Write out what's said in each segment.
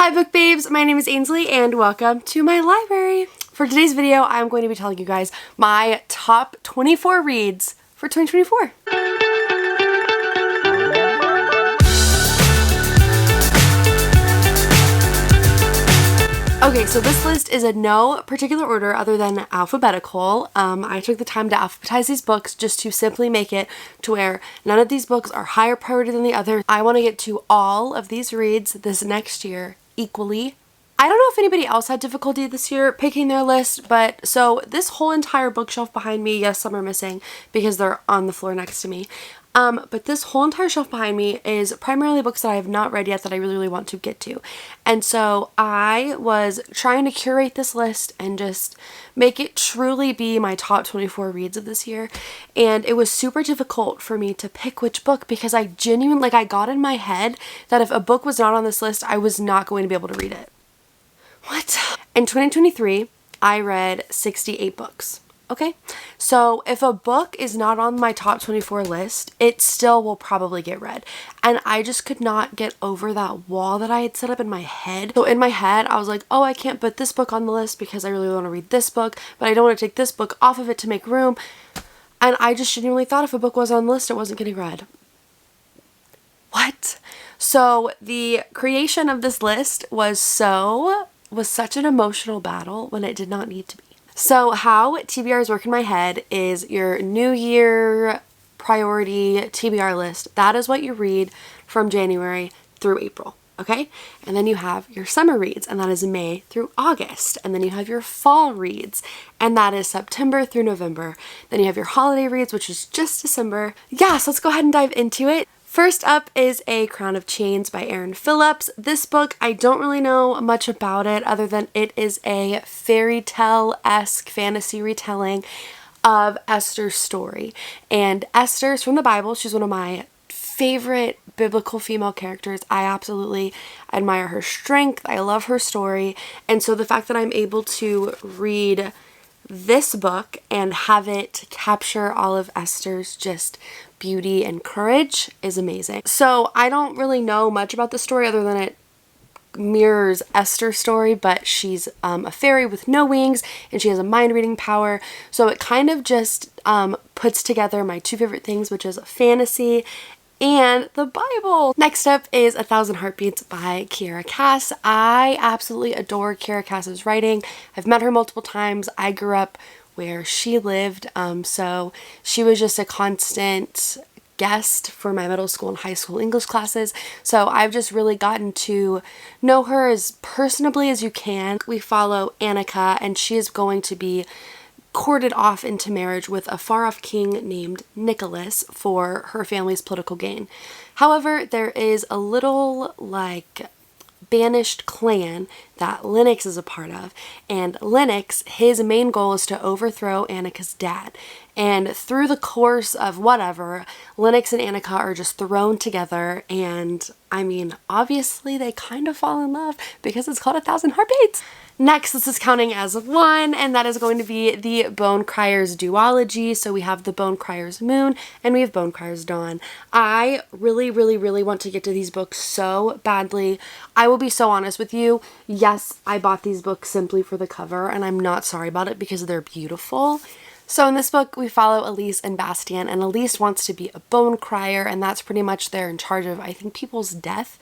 Hi book babes, my name is Ainsley and welcome to my library. For today's video, I'm going to be telling you guys my top 24 reads for 2024. Okay, so this list is in no particular order other than alphabetical. I took the time to alphabetize these books just to simply make it to where none of these books are higher priority than the other. I want to get to all of these reads this next year equally. I don't know if anybody else had difficulty this year picking their list, but so this whole entire bookshelf behind me, yes, some are missing because they're on the floor next to me. But this whole entire shelf behind me is primarily books that I have not read yet that I really want to get to. And so I was trying to curate this list and just make it truly be my top 24 reads of this year. And it was super difficult for me to pick which book because I genuinely, I got in my head that if a book was not on this list, I was not going to be able to read it. What? In 2023, I read 68 books. Okay, so if a book is not on my top 24 list, it still will probably get read. And I just could not get over that wall that I had set up in my head. So in my head, I was like, oh, I can't put this book on the list because I really want to read this book, but I don't want to take this book off of it to make room. And I just genuinely thought if a book was on the list, it wasn't getting read. What? So the creation of this list was such an emotional battle when it did not need to be. So how TBRs work in my head is your New Year priority TBR list. That is what you read from January through April, okay? And then you have your summer reads, and that is May through August. And then you have your fall reads, and that is September through November. Then you have your holiday reads, which is just December. Yeah, so let's go ahead and dive into it. First up is A Crown of Chains by Erin Phillips. This book, I don't really know much about it other than it is a fairy tale-esque fantasy retelling of Esther's story. And Esther's from the Bible. She's one of my favorite biblical female characters. I absolutely admire her strength. I love her story. And so the fact that I'm able to read this book and have it capture all of Esther's just beauty and courage is amazing. So I don't really know much about the story other than it mirrors Esther's story, but she's a fairy with no wings and she has a mind reading power. So it kind of just puts together my two favorite things, which is fantasy and the Bible. Next up is A Thousand Heartbeats by Kiera Cass. I absolutely adore Kiera Cass's writing. I've met her multiple times. I grew up where she lived, so she was just a constant guest for my middle school and high school English classes. So I've just really gotten to know her as personably as you can. We follow Annika, and she is going to be courted off into marriage with a far-off king named Nicholas for her family's political gain. However, there is a little banished clan that Lennox is a part of, and Lennox, his main goal is to overthrow Annika's dad. And through the course of whatever, Lennox and Annika are just thrown together, and I mean, obviously they kind of fall in love because it's called A Thousand Heartbeats. Next, this is counting as one, and that is going to be the Bone Crier's duology. So we have the Bone Crier's Moon, and we have Bone Crier's Dawn. I really want to get to these books so badly. I will be so honest with you. Yes, I bought these books simply for the cover, and I'm not sorry about it because they're beautiful. So in this book, we follow Elise and Bastien, and Elise wants to be a bone crier, and that's pretty much they're in charge of, I think, people's death.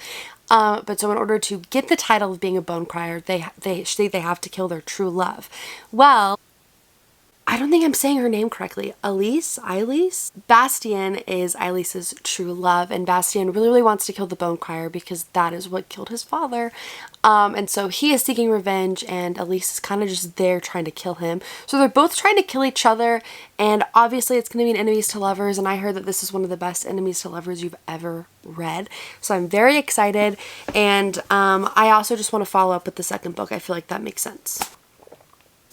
But so in order to get the title of being a bone crier, they have to kill their true love. Well, I don't think I'm saying her name correctly. Elise? Bastien is Elise's true love, and Bastien really wants to kill the bone crier because that is what killed his father. And so he is seeking revenge, and Elise is kind of just there trying to kill him. So they're both trying to kill each other, and obviously it's going to be an enemies to lovers, and I heard that this is one of the best enemies to lovers you've ever read. So I'm very excited, and I also just want to follow up with the second book. I feel like that makes sense.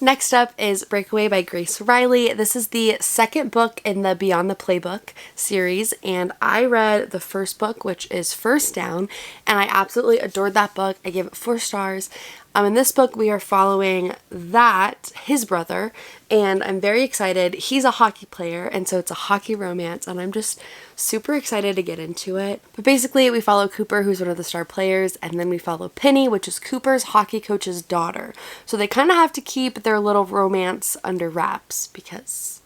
Next up is Breakaway by Grace Riley. This is the second book in the Beyond the Playbook series, and I read the first book, which is First Down, and I absolutely adored that book. I gave it 4 stars. In this book, we are following his brother, and I'm very excited. He's a hockey player, and so it's a hockey romance, and I'm just super excited to get into it. But basically, we follow Cooper, who's one of the star players, and then we follow Penny, which is Cooper's hockey coach's daughter. So they kind of have to keep their little romance under wraps because...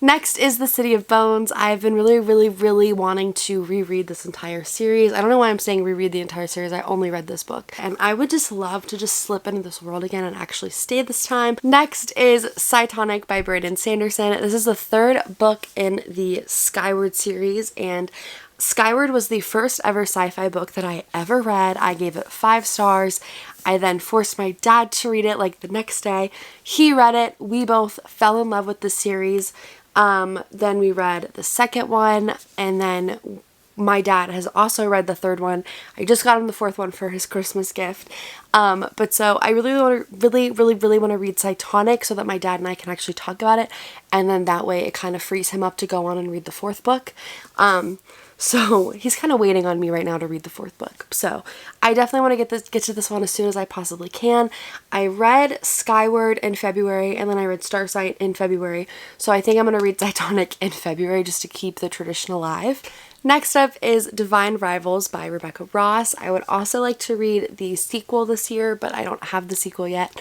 Next is The City of Bones. I've been really wanting to reread this entire series. I don't know why I'm saying reread the entire series. I only read this book. And I would just love to just slip into this world again and actually stay this time. Next is Cytonic by Brandon Sanderson. This is the third book in the Skyward series, and Skyward was the first ever sci-fi book that I ever read. I gave it 5 stars. I then forced my dad to read it like the next day. He read it. We both fell in love with the series. Then we read the second one, and then my dad has also read the third one. I just got him the fourth one for his Christmas gift. But so I really want to read Cytonic so that my dad and I can actually talk about it, and then that way it kind of frees him up to go on and read the fourth book. So he's kind of waiting on me right now to read the fourth book. So I definitely want to get to this one as soon as I possibly can. I read Skyward in February, and then I read Starsight in February. So I think I'm going to read Cytonic in February just to keep the tradition alive. Next up is Divine Rivals by Rebecca Ross. I would also like to read the sequel this year, but I don't have the sequel yet.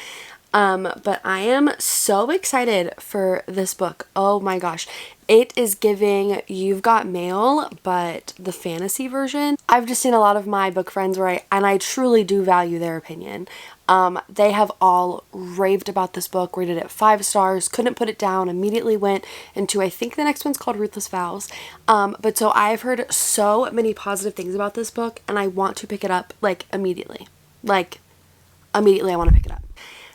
But I am so excited for this book. Oh my gosh. It is giving You've Got Mail, but the fantasy version. I've just seen a lot of my book friends and I truly do value their opinion. They have all raved about this book, rated it 5 stars, couldn't put it down, immediately went into, I think the next one's called Ruthless Vows. But so I've heard so many positive things about this book, and I want to pick it up immediately. Immediately I want to pick it up.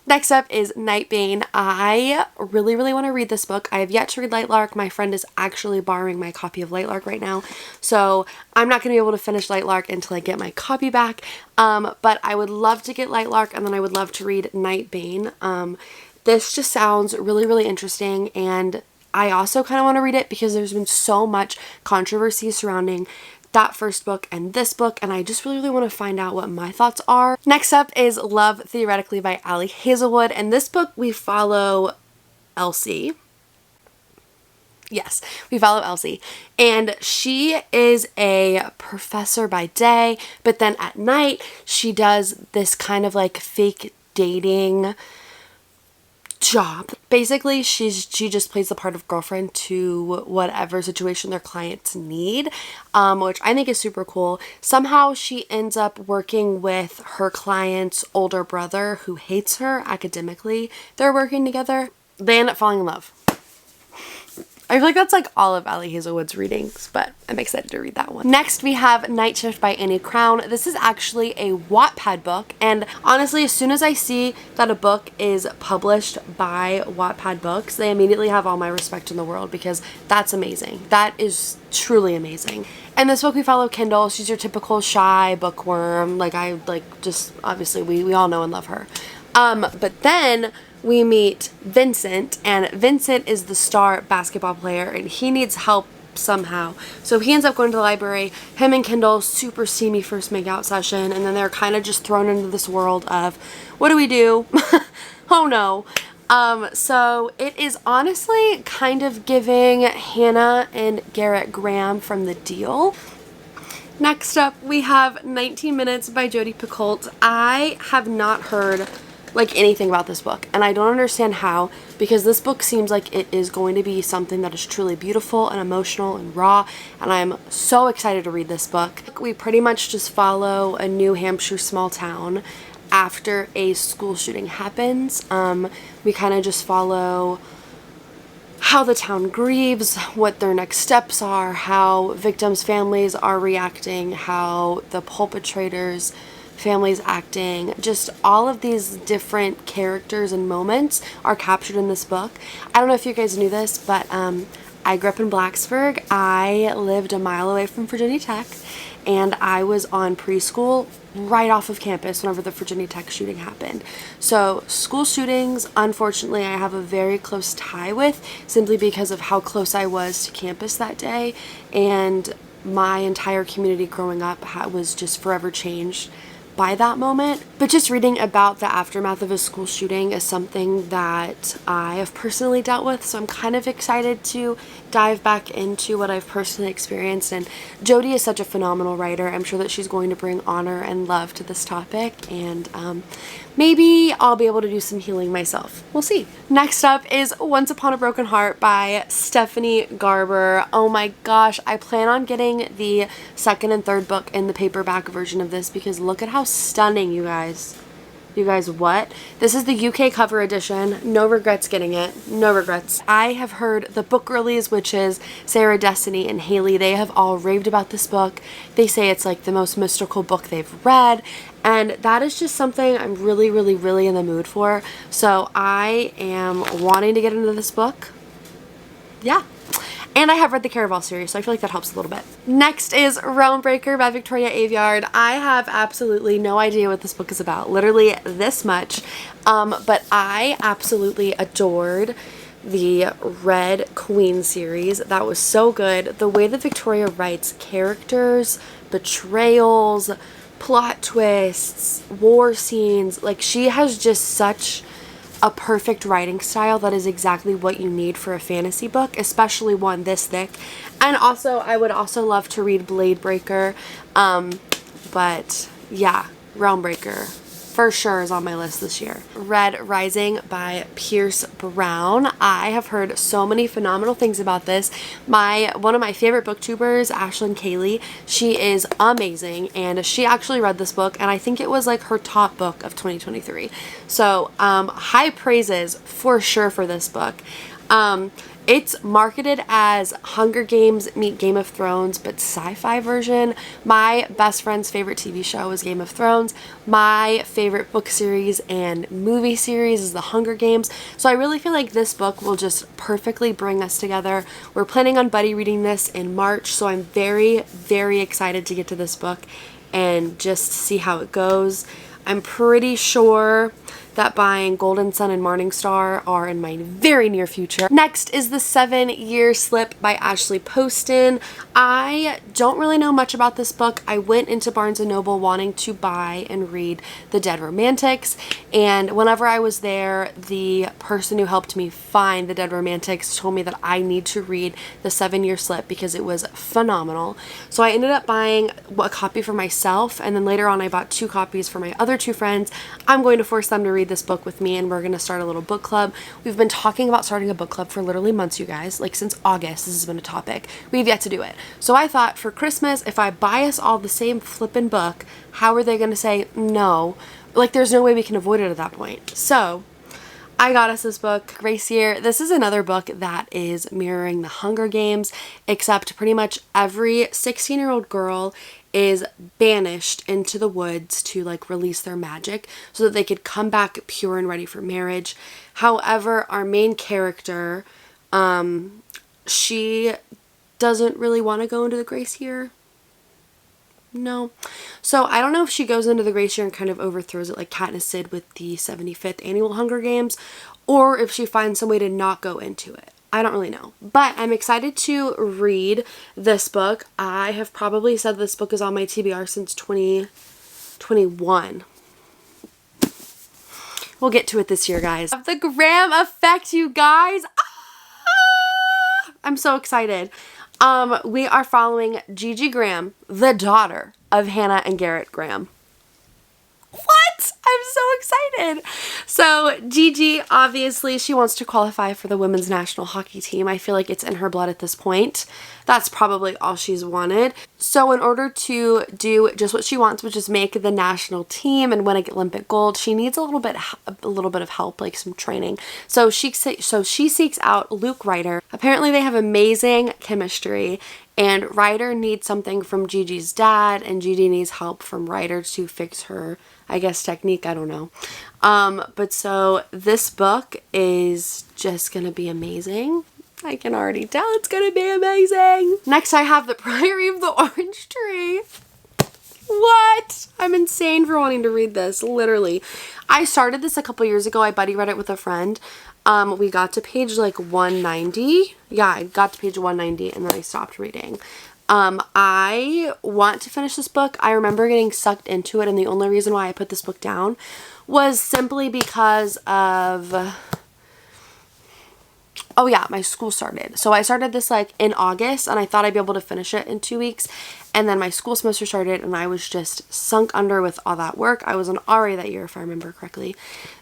Next up is Night Bane. I really want to read this book. I have yet to read Lightlark. My friend is actually borrowing my copy of Lightlark right now, so I'm not going to be able to finish Lightlark until I get my copy back. But I would love to get Lightlark, and then I would love to read Night Bane. This just sounds really interesting, and I also kind of want to read it because there's been so much controversy surrounding that first book and this book, and I just really want to find out what my thoughts are. Next up is Love Theoretically by Ali Hazelwood, and this book we follow Elsie. Yes, we follow Elsie, and she is a professor by day, but then at night she does this kind of fake dating job. Basically, she just plays the part of girlfriend to whatever situation their clients need, which I think is super cool. Somehow she ends up working with her client's older brother who hates her academically. They're working together. They end up falling in love. I feel like that's all of Ali Hazelwood's readings, but I'm excited to read that one. Next, we have Night Shift by Annie Crown. This is actually a Wattpad book, and honestly, as soon as I see that a book is published by Wattpad Books, they immediately have all my respect in the world because that's amazing. That is truly amazing. And this book we follow Kendall. She's your typical shy bookworm. Just obviously we all know and love her. But then we meet Vincent, and Vincent is the star basketball player, and he needs help somehow. So he ends up going to the library. Him and Kendall, super steamy first make-out session, and then they're kind of just thrown into this world of, what do we do? Oh no. So it is honestly kind of giving Hannah and Garrett Graham from The Deal. Next up, we have 19 Minutes by Jodi Picoult. I have not heard anything about this book, and I don't understand how, because this book seems like it is going to be something that is truly beautiful and emotional and raw, and I'm so excited to read this book. We pretty much just follow a New Hampshire small town after a school shooting happens. We kind of just follow how the town grieves, what their next steps are, how victims' families are reacting, how the perpetrators' families acting, just all of these different characters and moments are captured in this book. I don't know if you guys knew this, but I grew up in Blacksburg. I lived a mile away from Virginia Tech, and I was on preschool right off of campus whenever the Virginia Tech shooting happened. So school shootings, unfortunately, I have a very close tie with, simply because of how close I was to campus that day, and my entire community growing up was just forever changed by that moment. But just reading about the aftermath of a school shooting is something that I have personally dealt with, so I'm kind of excited to dive back into what I've personally experienced. And Jodi is such a phenomenal writer. I'm sure that she's going to bring honor and love to this topic, and maybe I'll be able to do some healing myself. We'll see. Next up is Once Upon a Broken Heart by Stephanie Garber. Oh my gosh, I plan on getting the second and third book in the paperback version of this because look at how stunning, you guys. You guys, what? This is the UK cover edition. No regrets getting it. No regrets. I have heard the book girlies, which is Sarah, Destiny, and Haley. They have all raved about this book. They say it's like the most mystical book they've read. And that is just something I'm really, really, really in the mood for. So I am wanting to get into this book. Yeah. And I have read the Caraval series, so I feel like that helps a little bit. Next is Realm Breaker by Victoria Aveyard. I have absolutely no idea what this book is about, literally this much, but I absolutely adored the Red Queen series. That was so good. The way that Victoria writes characters, betrayals, plot twists, war scenes, like she has just such a perfect writing style that is exactly what you need for a fantasy book, especially one this thick. And also, I would also love to read Blade Breaker, but yeah, Realm Breaker for sure is on my list this year. Red Rising by Pierce Brown. I have heard so many phenomenal things about this. One of my favorite booktubers, Ashlyn Kaylee, she is amazing, and she actually read this book, and I think it was like her top book of 2023. So high praises for sure for this book. It's marketed as Hunger Games meet Game of Thrones, but sci-fi version. My best friend's favorite TV show is Game of Thrones. My favorite book series and movie series is The Hunger Games. So I really feel like this book will just perfectly bring us together. We're planning on buddy reading this in March, so I'm very, very excited to get to this book and just see how it goes. I'm pretty sure that buying Golden Sun and Morningstar are in my very near future. Next is The 7-Year Slip by Ashley Poston. I don't really know much about this book. I went into Barnes & Noble wanting to buy and read The Dead Romantics, and whenever I was there, the person who helped me find The Dead Romantics told me that I need to read The 7-Year Slip because it was phenomenal. So I ended up buying a copy for myself, and then later on I bought 2 copies for my other 2 friends. I'm going to force them to read this book with me, and we're going to start a little book club. We've been talking about starting a book club for literally months, you guys. Like since August, this has been a topic. We've yet to do it. So I thought for Christmas, if I buy us all the same flippin' book, how are they going to say no? Like there's no way we can avoid it at that point. So I got us this book, Gracier. This is another book that is mirroring the Hunger Games, except pretty much every 16-year-old girl is banished into the woods to like release their magic so that they could come back pure and ready for marriage. However, our main character, she doesn't really want to go into the Gracier. No. So I don't know if she goes into the Gracier and kind of overthrows it like Katniss did with the 75th annual Hunger Games, or if she finds some way to not go into it. I don't really know, but I'm excited to read this book. I have probably said this book is on my TBR since 2021. We'll get to it this year, guys. The Graham Effect, you guys. I'm so excited. We are following Gigi Graham, the daughter of Hannah and Garrett Graham. What? I'm so excited. So Gigi, obviously, she wants to qualify for the women's national hockey team. I feel like it's in her blood at this point. That's probably all she's wanted. So in order to do just what she wants, which is make the national team and win an Olympic gold, she needs a little bit of help, like some training. So she seeks out Luke Ryder. Apparently they have amazing chemistry, and Ryder needs something from Gigi's dad, and Gigi needs help from Ryder to fix her, I guess, technique. I don't know. But so this book is just gonna be amazing. I can already tell it's gonna be amazing. Next I have The Priory of the Orange Tree. What? I'm insane for wanting to read this, literally. I started this a couple years ago. I buddy read it with a friend. We got to page like 190. Yeah, I got to page 190 and then I stopped reading. I want to finish this book. I remember getting sucked into it, and the only reason why I put this book down was simply because of, oh yeah, my school started. So I started this like in August, and I thought I'd be able to finish it in 2 weeks. And then my school semester started, and I was just sunk under with all that work. I was an RA that year, if I remember correctly.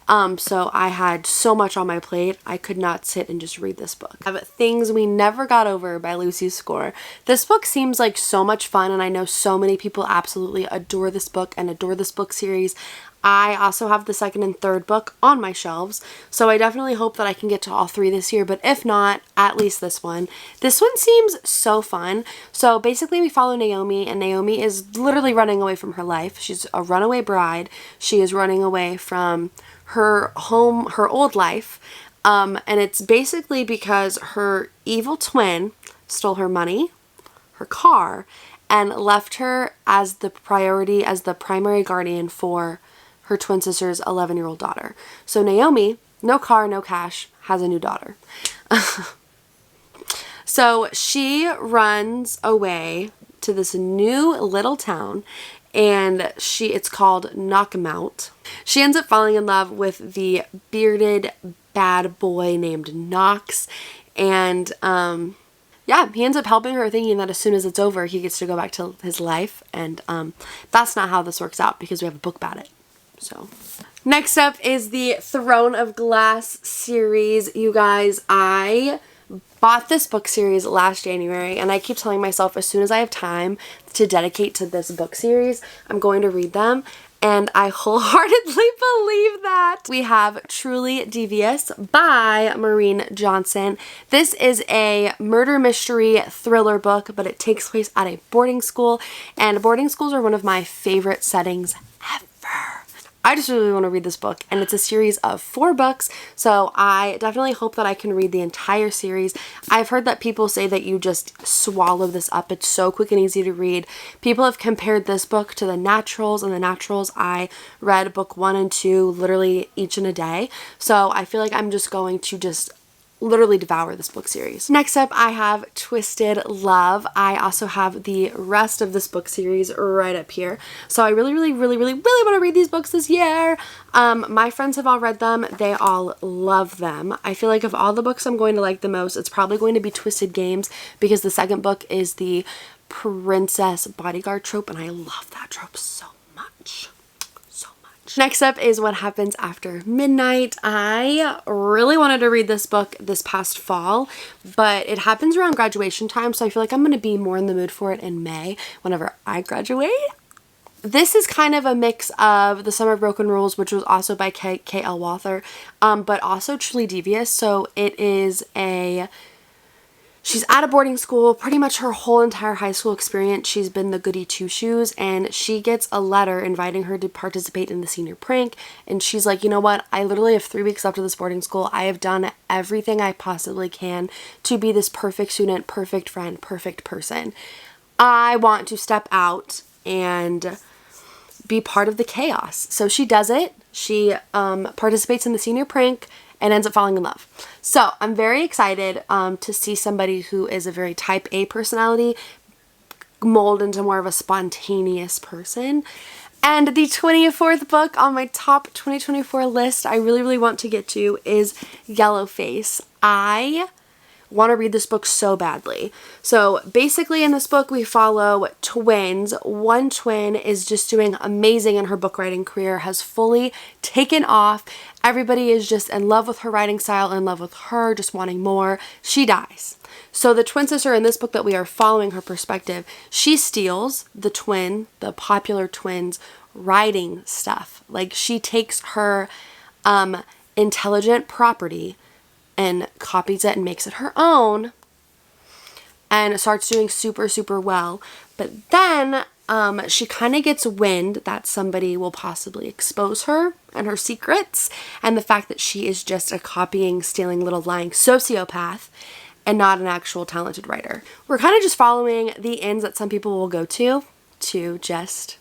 So I had so much on my plate. I could not sit and just read this book. I have Things We Never Got Over by Lucy Score. This book seems like so much fun, and I know so many people absolutely adore this book and adore this book series. I also have the second and third book on my shelves, so I definitely hope that I can get to all 3 this year, but if not, at least this one. This one seems so fun. So basically we follow Naomi, and Naomi is literally running away from her life. She's a runaway bride. She is running away from her home, her old life, and it's basically because her evil twin stole her money, her car, and left her as the priority, as the primary guardian for her twin sister's 11-year-old daughter. So Naomi, no car, no cash, has a new daughter. So she runs away to this new little town, and it's called Knockamout. She ends up falling in love with the bearded bad boy named Knox, and yeah, he ends up helping her, thinking that as soon as it's over, he gets to go back to his life, and that's not how this works out, because we have a book about it. So next up is the Throne of Glass series. You guys, I bought this book series last January, and I keep telling myself as soon as I have time to dedicate to this book series, I'm going to read them, and I wholeheartedly believe that. We have Truly Devious by Maureen Johnson. This is a murder mystery thriller book, but it takes place at a boarding school, and boarding schools are one of my favorite settings ever. I just really want to read this book, and it's a series of 4 books, so I definitely hope that I can read the entire series. I've heard that people say that you just swallow this up. It's so quick and easy to read. People have compared this book to The Naturals, and The Naturals, I read book 1 and 2 literally each in a day, so I feel like I'm just going to just literally devour this book series. Next up, I have Twisted Love. I also have the rest of this book series right up here. So I really want to read these books this year. My friends have all read them. They all love them. I feel like of all the books I'm going to like the most, it's probably going to be Twisted Games, because the second book is the princess bodyguard trope, and I love that trope so much. Next up is What Happens After Midnight. I really wanted to read this book this past fall, but it happens around graduation time, so I feel like I'm going to be more in the mood for it in May whenever I graduate. This is kind of a mix of The Summer of Broken Rules, which was also by K.L. Walther, but also Truly Devious. So it is she's at a boarding school. Pretty much her whole entire high school experience, she's been the goody two-shoes, and she gets a letter inviting her to participate in the senior prank, and she's like, you know what, I literally have 3 weeks left of this boarding school. I have done everything I possibly can to be this perfect student, perfect friend, perfect person. I want to step out and be part of the chaos. So she does it. She participates in the senior prank and ends up falling in love. So I'm very excited to see somebody who is a very type A personality mold into more of a spontaneous person. And the 24th book on my top 2024 list I really want to get to is Yellowface. I want to read this book so badly. So basically in this book we follow twins. One twin is just doing amazing in her book writing career, has fully taken off. Everybody is just in love with her writing style, in love with her, just wanting more. She dies. So the twin sister in this book that we are following her perspective, she steals the popular twin's writing stuff. Like, she takes her intelligent property and copies it and makes it her own and starts doing super well. But then she kind of gets wind that somebody will possibly expose her and her secrets, and the fact that she is just a copying, stealing, little lying sociopath and not an actual talented writer. We're kind of just following the ends that some people will go to just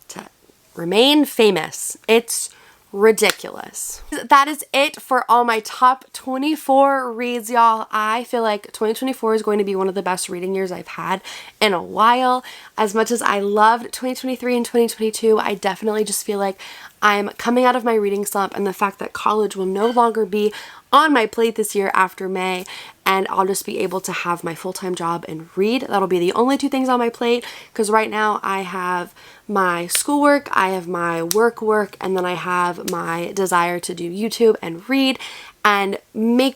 to remain famous. It's ridiculous. That is it for all my top 24 reads, y'all. I feel like 2024 is going to be one of the best reading years I've had in a while. As much as I loved 2023 and 2022, I definitely just feel like I'm coming out of my reading slump, and the fact that college will no longer be on my plate this year after May, and I'll just be able to have my full-time job and read. That'll be the only two things on my plate, because right now I have my schoolwork, I have my work, and then I have my desire to do YouTube and read, and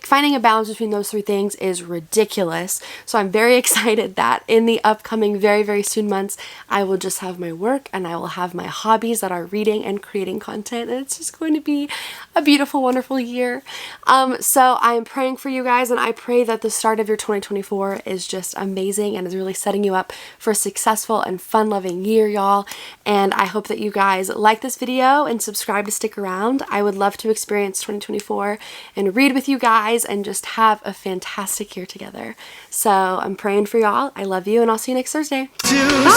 finding a balance between those three things is ridiculous. So I'm very excited that in the upcoming very, very soon months, I will just have my work and I will have my hobbies that are reading and creating content, and it's just going to be a beautiful, wonderful year. So I'm praying for you guys, and I pray that the start of your 2024 is just amazing and is really setting you up for a successful and fun-loving year, y'all. And I hope that you guys like this video and subscribe to stick around. I would love to experience 2024 and read with you guys and just have a fantastic year together. So I'm praying for y'all. I love you, and I'll see you next Thursday. Bye.